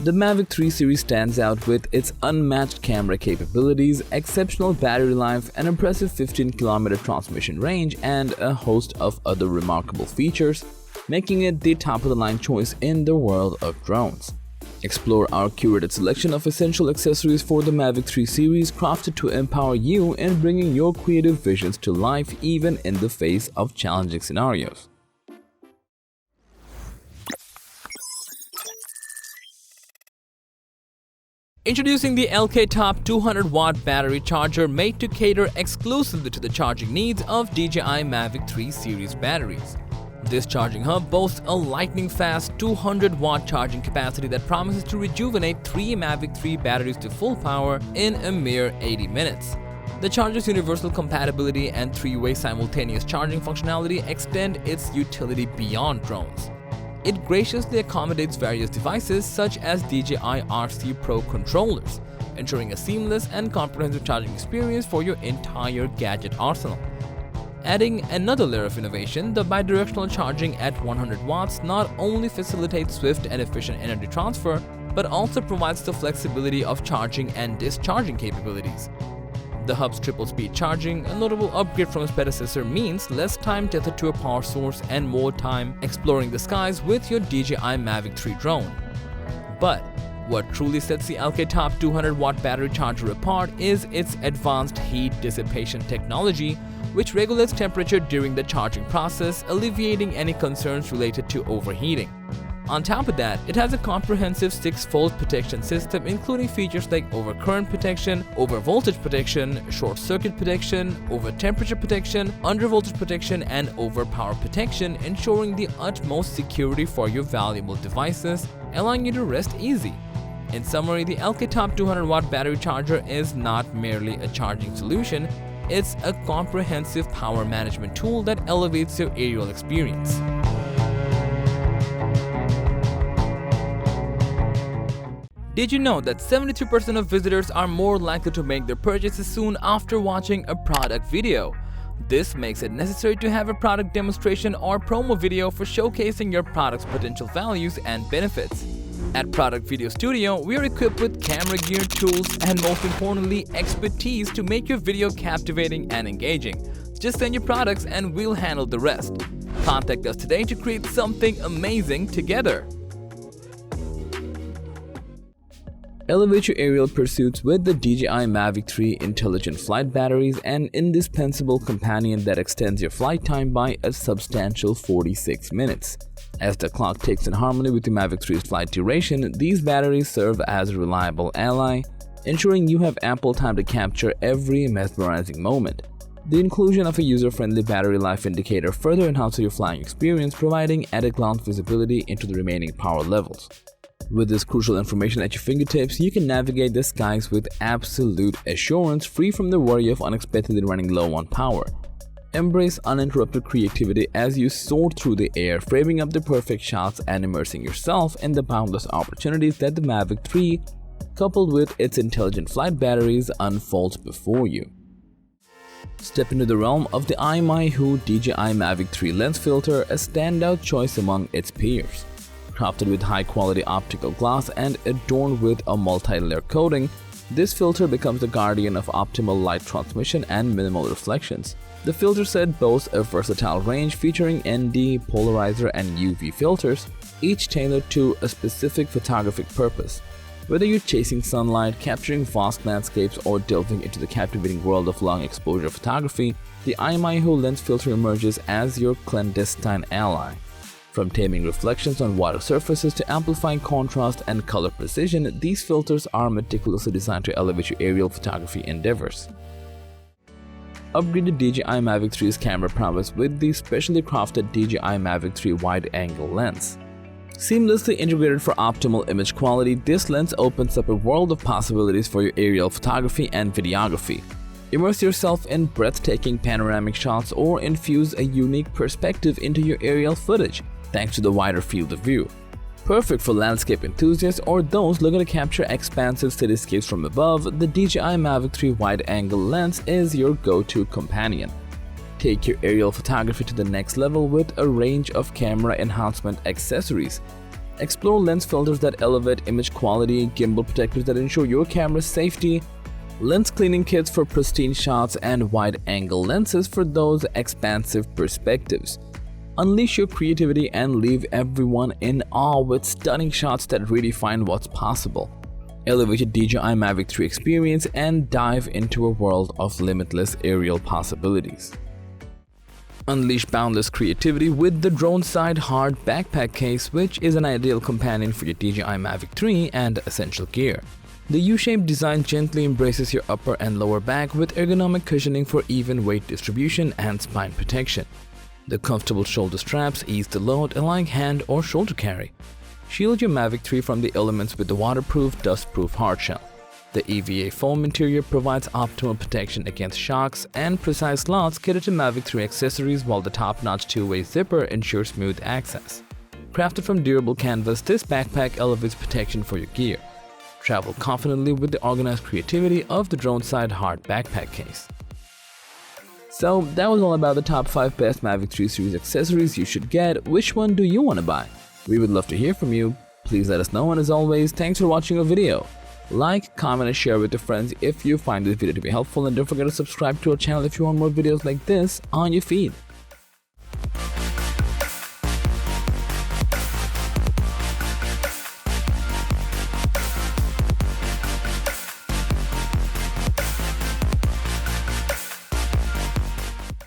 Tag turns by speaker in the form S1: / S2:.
S1: The Mavic 3 series stands out with its unmatched camera capabilities, exceptional battery life, an impressive 15-kilometer transmission range, and a host of other remarkable features, making it the top-of-the-line choice in the world of drones. Explore our curated selection of essential accessories for the Mavic 3 series, crafted to empower you in bringing your creative visions to life even in the face of challenging scenarios. Introducing the LKTOP 200-watt battery charger made to cater exclusively to the charging needs of DJI Mavic 3 series batteries. This charging hub boasts a lightning-fast 200-watt charging capacity that promises to rejuvenate 3 Mavic 3 batteries to full power in a mere 80 minutes. The charger's universal compatibility and 3-way simultaneous charging functionality extend its utility beyond drones. It graciously accommodates various devices such as DJI RC Pro controllers, ensuring a seamless and comprehensive charging experience for your entire gadget arsenal. Adding another layer of innovation, the bidirectional charging at 100 watts not only facilitates swift and efficient energy transfer, but also provides the flexibility of charging and discharging capabilities. The hub's triple-speed charging, a notable upgrade from its predecessor, means less time tethered to a power source and more time exploring the skies with your DJI Mavic 3 drone. But what truly sets the LKTOP 200-watt battery charger apart is its advanced heat dissipation technology, which regulates temperature during the charging process, alleviating any concerns related to overheating. On top of that, it has a comprehensive 6-fold protection system, including features like overcurrent protection, overvoltage protection, short-circuit protection, over-temperature protection, undervoltage protection, and overpower protection, ensuring the utmost security for your valuable devices, allowing you to rest easy. In summary, the LKTOP 200-watt battery charger is not merely a charging solution, it's a comprehensive power management tool that elevates your aerial experience. Did you know that 72% of visitors are more likely to make their purchases soon after watching a product video? This makes it necessary to have a product demonstration or promo video for showcasing your product's potential values and benefits. At Product Video Studio, we are equipped with camera gear, tools, and most importantly, expertise to make your video captivating and engaging. Just send your products and we'll handle the rest. Contact us today to create something amazing together. Elevate your aerial pursuits with the DJI Mavic 3 intelligent flight batteries, an indispensable companion that extends your flight time by a substantial 46 minutes. As the clock ticks in harmony with the Mavic 3's flight duration, these batteries serve as a reliable ally, ensuring you have ample time to capture every mesmerizing moment. The inclusion of a user-friendly battery life indicator further enhances your flying experience, providing added glance visibility into the remaining power levels. With this crucial information at your fingertips, you can navigate the skies with absolute assurance, free from the worry of unexpectedly running low on power. Embrace uninterrupted creativity as you soar through the air, framing up the perfect shots and immersing yourself in the boundless opportunities that the Mavic 3, coupled with its intelligent flight batteries, unfolds before you. Step into the realm of the iMyWho DJI Mavic 3 lens filter, a standout choice among its peers. Crafted with high-quality optical glass and adorned with a multi-layer coating, this filter becomes the guardian of optimal light transmission and minimal reflections. The filter set boasts a versatile range featuring ND, polarizer, and UV filters, each tailored to a specific photographic purpose. Whether you're chasing sunlight, capturing vast landscapes, or delving into the captivating world of long-exposure photography, the iMyWho lens filter emerges as your clandestine ally. From taming reflections on water surfaces to amplifying contrast and color precision, these filters are meticulously designed to elevate your aerial photography endeavors. Upgrade the DJI Mavic 3's camera prowess with the specially crafted DJI Mavic 3 wide-angle lens. Seamlessly integrated for optimal image quality, this lens opens up a world of possibilities for your aerial photography and videography. Immerse yourself in breathtaking panoramic shots or infuse a unique perspective into your aerial footage, thanks to the wider field of view. Perfect for landscape enthusiasts or those looking to capture expansive cityscapes from above, the DJI Mavic 3 wide-angle lens is your go-to companion. Take your aerial photography to the next level with a range of camera enhancement accessories. Explore lens filters that elevate image quality, gimbal protectors that ensure your camera's safety, lens cleaning kits for pristine shots, and wide-angle lenses for those expansive perspectives. Unleash your creativity and leave everyone in awe with stunning shots that redefine what's possible. Elevate your DJI Mavic 3 experience and dive into a world of limitless aerial possibilities. Unleash boundless creativity with the Droneside hard backpack case, which is an ideal companion for your DJI Mavic 3 and essential gear. The U-shaped design gently embraces your upper and lower back with ergonomic cushioning for even weight distribution and spine protection. The comfortable shoulder straps ease the load, allowing hand or shoulder carry. Shield your Mavic 3 from the elements with the waterproof, dust-proof hardshell. The EVA foam interior provides optimal protection against shocks, and precise slots cater to Mavic 3 accessories, while the top-notch two-way zipper ensures smooth access. Crafted from durable canvas, this backpack elevates protection for your gear. Travel confidently with the organized creativity of the Droneside hard backpack case. So that was all about the top 5 best Mavic 3 series accessories you should get. Which one do you want to buy? We would love to hear from you. Please let us know, and as always, thanks for watching our video. Like, comment, and share with your friends if you find this video to be helpful, and don't forget to subscribe to our channel if you want more videos like this on your feed.